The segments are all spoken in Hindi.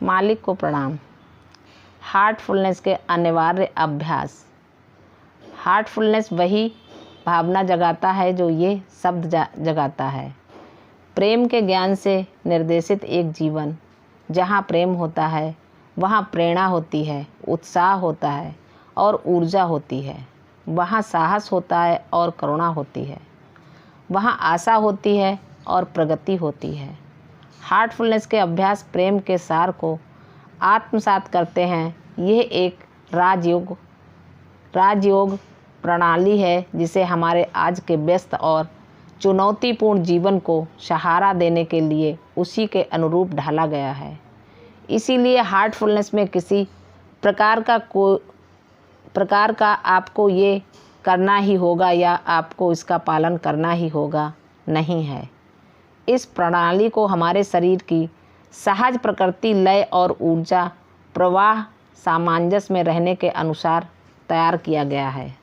मालिक को प्रणाम। हार्टफुलनेस के अनिवार्य अभ्यास। हार्टफुलनेस वही भावना जगाता है जो ये शब्द जगाता है। प्रेम के ज्ञान से निर्देशित एक जीवन। जहाँ प्रेम होता है वहाँ प्रेरणा होती है, उत्साह होता है और ऊर्जा होती है। वहाँ साहस होता है और करुणा होती है। वहाँ आशा होती है और प्रगति होती है। हार्टफुलनेस के अभ्यास प्रेम के सार को आत्मसात करते हैं। यह एक राजयोग प्रणाली है जिसे हमारे आज के व्यस्त और चुनौतीपूर्ण जीवन को सहारा देने के लिए उसी के अनुरूप ढाला गया है। इसीलिए हार्टफुलनेस में किसी प्रकार का आपको ये करना ही होगा या आपको इसका पालन करना ही होगा नहीं है। इस प्रणाली को हमारे शरीर की सहज प्रकृति, लय और ऊर्जा प्रवाह सामंजस्य में रहने के अनुसार तैयार किया गया है,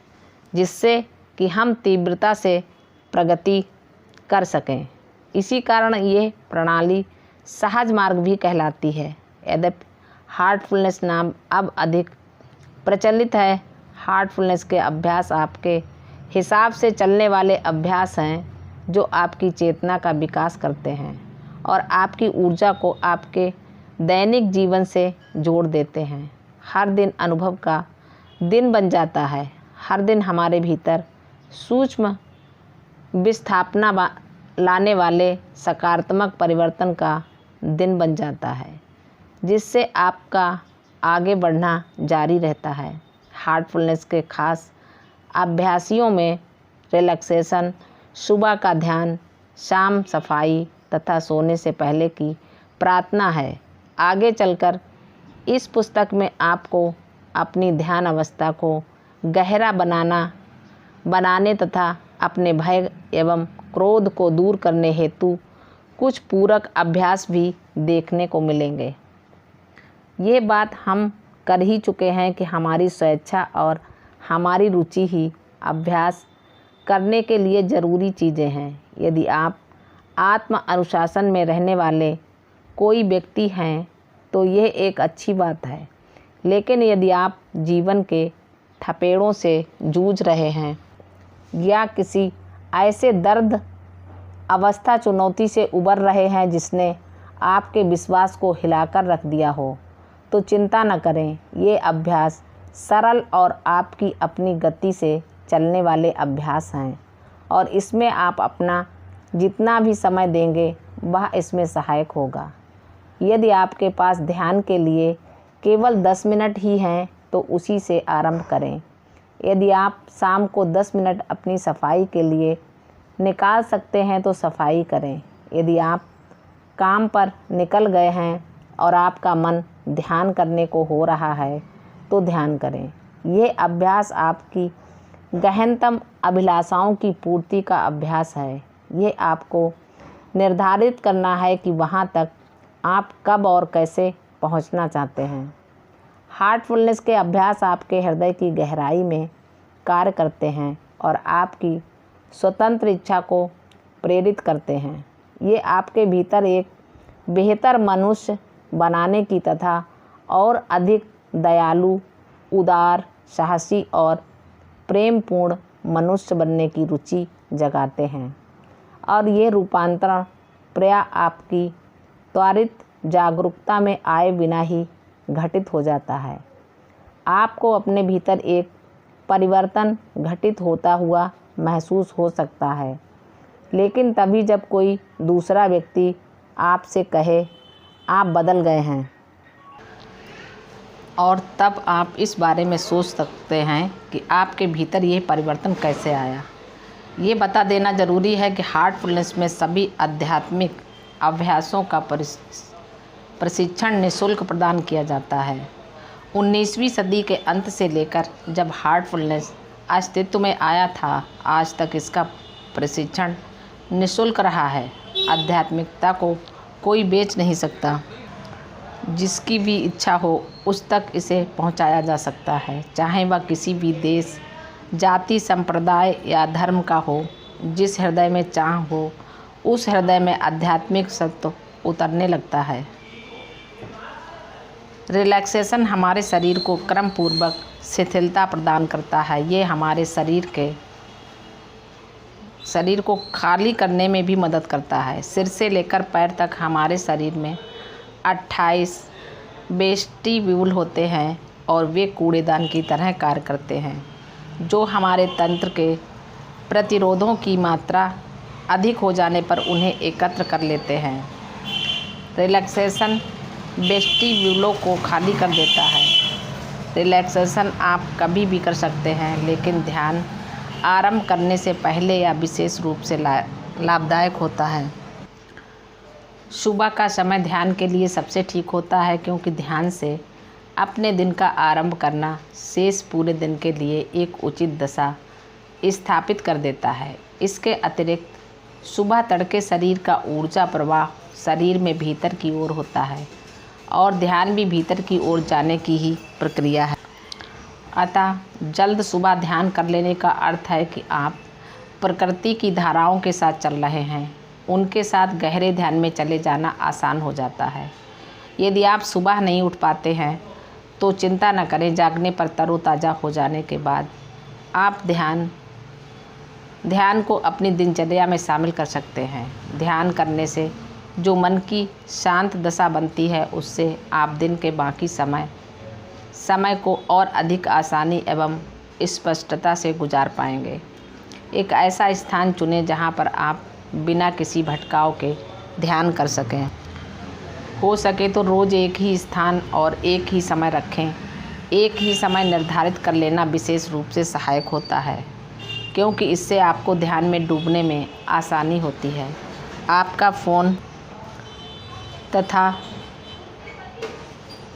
जिससे कि हम तीव्रता से प्रगति कर सकें। इसी कारण ये प्रणाली सहज मार्ग भी कहलाती है। यद्यपि हार्टफुलनेस नाम अब अधिक प्रचलित है। हार्टफुलनेस के अभ्यास आपके हिसाब से चलने वाले अभ्यास हैं जो आपकी चेतना का विकास करते हैं और आपकी ऊर्जा को आपके दैनिक जीवन से जोड़ देते हैं। हर दिन अनुभव का दिन बन जाता है। हर दिन हमारे भीतर सूक्ष्म विस्थापना लाने वाले सकारात्मक परिवर्तन का दिन बन जाता है, जिससे आपका आगे बढ़ना जारी रहता है। हार्टफुलनेस के खास अभ्यासियों में रिलैक्सेशन, सुबह का ध्यान, शाम सफाई तथा सोने से पहले की प्रार्थना है। आगे चलकर इस पुस्तक में आपको अपनी ध्यान अवस्था को गहरा बनाने तथा अपने भय एवं क्रोध को दूर करने हेतु कुछ पूरक अभ्यास भी देखने को मिलेंगे। ये बात हम कर ही चुके हैं कि हमारी स्वेच्छा और हमारी रुचि ही अभ्यास करने के लिए ज़रूरी चीज़ें हैं। यदि आप आत्म अनुशासन में रहने वाले कोई व्यक्ति हैं तो यह एक अच्छी बात है, लेकिन यदि आप जीवन के थपेड़ों से जूझ रहे हैं या किसी ऐसे दर्द अवस्था चुनौती से उबर रहे हैं जिसने आपके विश्वास को हिलाकर रख दिया हो, तो चिंता न करें। ये अभ्यास सरल और आपकी अपनी गति से चलने वाले अभ्यास हैं और इसमें आप अपना जितना भी समय देंगे वह इसमें सहायक होगा। यदि आपके पास ध्यान के लिए केवल 10 मिनट ही हैं तो उसी से आरंभ करें। यदि आप शाम को 10 मिनट अपनी सफाई के लिए निकाल सकते हैं तो सफाई करें। यदि आप काम पर निकल गए हैं और आपका मन ध्यान करने को हो रहा है तो ध्यान करें। यह अभ्यास आपकी गहनतम अभिलाषाओं की पूर्ति का अभ्यास है। ये आपको निर्धारित करना है कि वहाँ तक आप कब और कैसे पहुँचना चाहते हैं। हार्टफुलनेस के अभ्यास आपके हृदय की गहराई में कार्य करते हैं और आपकी स्वतंत्र इच्छा को प्रेरित करते हैं। ये आपके भीतर एक बेहतर मनुष्य बनाने की तथा और अधिक दयालु, उदार, साहसी और प्रेमपूर्ण मनुष्य बनने की रुचि जगाते हैं और ये रूपांतरण प्रायः आपकी त्वरित जागरूकता में आए बिना ही घटित हो जाता है। आपको अपने भीतर एक परिवर्तन घटित होता हुआ महसूस हो सकता है, लेकिन तभी जब कोई दूसरा व्यक्ति आपसे कहे आप बदल गए हैं, और तब आप इस बारे में सोच सकते हैं कि आपके भीतर यह परिवर्तन कैसे आया। ये बता देना ज़रूरी है कि हार्टफुलनेस में सभी आध्यात्मिक अभ्यासों का प्रशिक्षण निःशुल्क प्रदान किया जाता है। 19वीं सदी के अंत से लेकर जब हार्टफुलनेस अस्तित्व में आया था, आज तक इसका प्रशिक्षण निःशुल्क रहा है। आध्यात्मिकता को कोई बेच नहीं सकता। जिसकी भी इच्छा हो उस तक इसे पहुंचाया जा सकता है, चाहे वह किसी भी देश, जाति, संप्रदाय या धर्म का हो। जिस हृदय में चाह हो उस हृदय में आध्यात्मिक सत्य उतरने लगता है। रिलैक्सेशन हमारे शरीर को क्रमपूर्वक शिथिलता प्रदान करता है। ये हमारे शरीर को खाली करने में भी मदद करता है। सिर से लेकर पैर तक हमारे शरीर में 28 वेस्टिब्यूल होते हैं और वे कूड़ेदान की तरह कार्य करते हैं, जो हमारे तंत्र के प्रतिरोधों की मात्रा अधिक हो जाने पर उन्हें एकत्र कर लेते हैं। रिलैक्सेशन वेस्टिब्यूलों को खाली कर देता है। रिलैक्सेशन आप कभी भी कर सकते हैं, लेकिन ध्यान आरंभ करने से पहले या विशेष रूप से लाभदायक होता है। सुबह का समय ध्यान के लिए सबसे ठीक होता है, क्योंकि ध्यान से अपने दिन का आरंभ करना शेष पूरे दिन के लिए एक उचित दशा स्थापित कर देता है। इसके अतिरिक्त सुबह तड़के शरीर का ऊर्जा प्रवाह शरीर में भीतर की ओर होता है और ध्यान भी भीतर की ओर जाने की ही प्रक्रिया है। अतः जल्द सुबह ध्यान कर लेने का अर्थ है कि आप प्रकृति की धाराओं के साथ चल रहे हैं। उनके साथ गहरे ध्यान में चले जाना आसान हो जाता है। यदि आप सुबह नहीं उठ पाते हैं तो चिंता न करें, जागने पर तरोताज़ा हो जाने के बाद आप ध्यान को अपनी दिनचर्या में शामिल कर सकते हैं। ध्यान करने से जो मन की शांत दशा बनती है, उससे आप दिन के बाकी समय को और अधिक आसानी एवं स्पष्टता से गुजार पाएंगे। एक ऐसा स्थान चुनें जहां पर आप बिना किसी भटकाव के ध्यान कर सकें। हो सके तो रोज़ एक ही स्थान और एक ही समय रखें। एक ही समय निर्धारित कर लेना विशेष रूप से सहायक होता है, क्योंकि इससे आपको ध्यान में डूबने में आसानी होती है। आपका फ़ोन तथा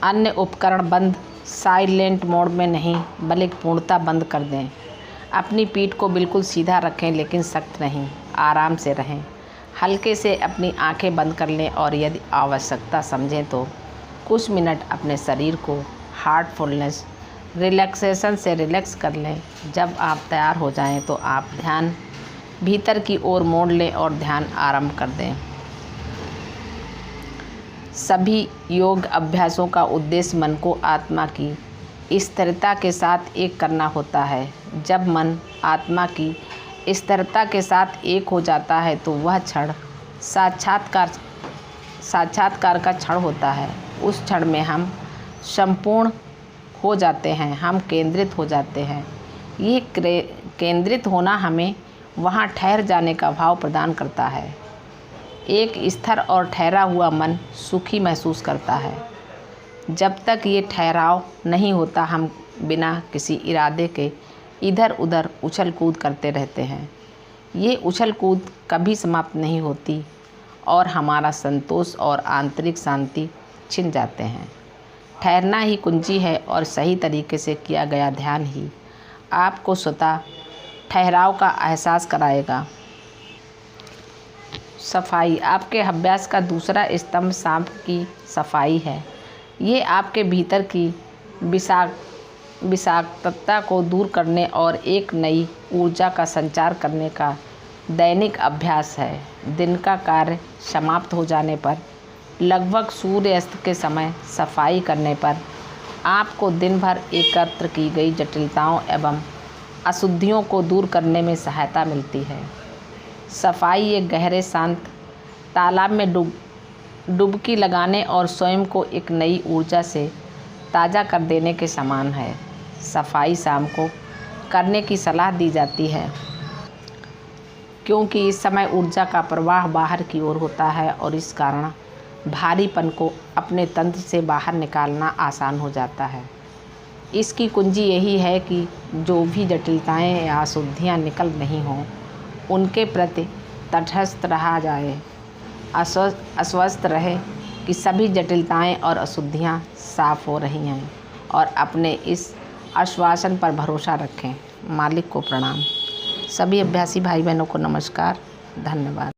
अन्य उपकरण बंद साइलेंट मोड में नहीं, बल्कि पूर्णतः बंद कर दें। अपनी पीठ को बिल्कुल सीधा रखें, लेकिन सख्त नहीं। आराम से रहें। हल्के से अपनी आंखें बंद कर लें और यदि आवश्यकता समझें तो कुछ मिनट अपने शरीर को हार्टफुलनेस रिलैक्सेशन से रिलैक्स कर लें। जब आप तैयार हो जाएं तो आप ध्यान भीतर की ओर मोड़ लें और ध्यान आरंभ कर दें। सभी योग अभ्यासों का उद्देश्य मन को आत्मा की स्थिरता के साथ एक करना होता है। जब मन आत्मा की स्थिरता के साथ एक हो जाता है तो वह क्षण साक्षात्कार का क्षण होता है। उस क्षण में हम संपूर्ण हो जाते हैं, हम केंद्रित हो जाते हैं। ये केंद्रित होना हमें वहाँ ठहर जाने का भाव प्रदान करता है। एक स्थिर और ठहरा हुआ मन सुखी महसूस करता है। जब तक ये ठहराव नहीं होता, हम बिना किसी इरादे के इधर उधर उछल कूद करते रहते हैं। ये उछल कूद कभी समाप्त नहीं होती और हमारा संतोष और आंतरिक शांति छिन जाते हैं। ठहरना ही कुंजी है और सही तरीके से किया गया ध्यान ही आपको स्वतः ठहराव का एहसास कराएगा। सफाई आपके अभ्यास का दूसरा स्तंभ सांप की सफाई है। ये आपके भीतर की विषाक्तता को दूर करने और एक नई ऊर्जा का संचार करने का दैनिक अभ्यास है। दिन का कार्य समाप्त हो जाने पर लगभग सूर्यास्त के समय सफाई करने पर आपको दिन भर एकत्र की गई जटिलताओं एवं अशुद्धियों को दूर करने में सहायता मिलती है। सफाई एक गहरे शांत तालाब में डुबकी लगाने और स्वयं को एक नई ऊर्जा से ताज़ा कर देने के समान है। सफाई शाम को करने की सलाह दी जाती है, क्योंकि इस समय ऊर्जा का प्रवाह बाहर की ओर होता है और इस कारण भारीपन को अपने तंत्र से बाहर निकालना आसान हो जाता है। इसकी कुंजी यही है कि जो भी जटिलताएं या अशुद्धियाँ निकल नहीं हों, उनके प्रति तटस्थ रहा जाए। आश्वस्त रहे कि सभी जटिलताएं और अशुद्धियाँ साफ हो रही हैं और अपने इस आश्वासन पर भरोसा रखें। मालिक को प्रणाम। सभी अभ्यासी भाई बहनों को नमस्कार। धन्यवाद।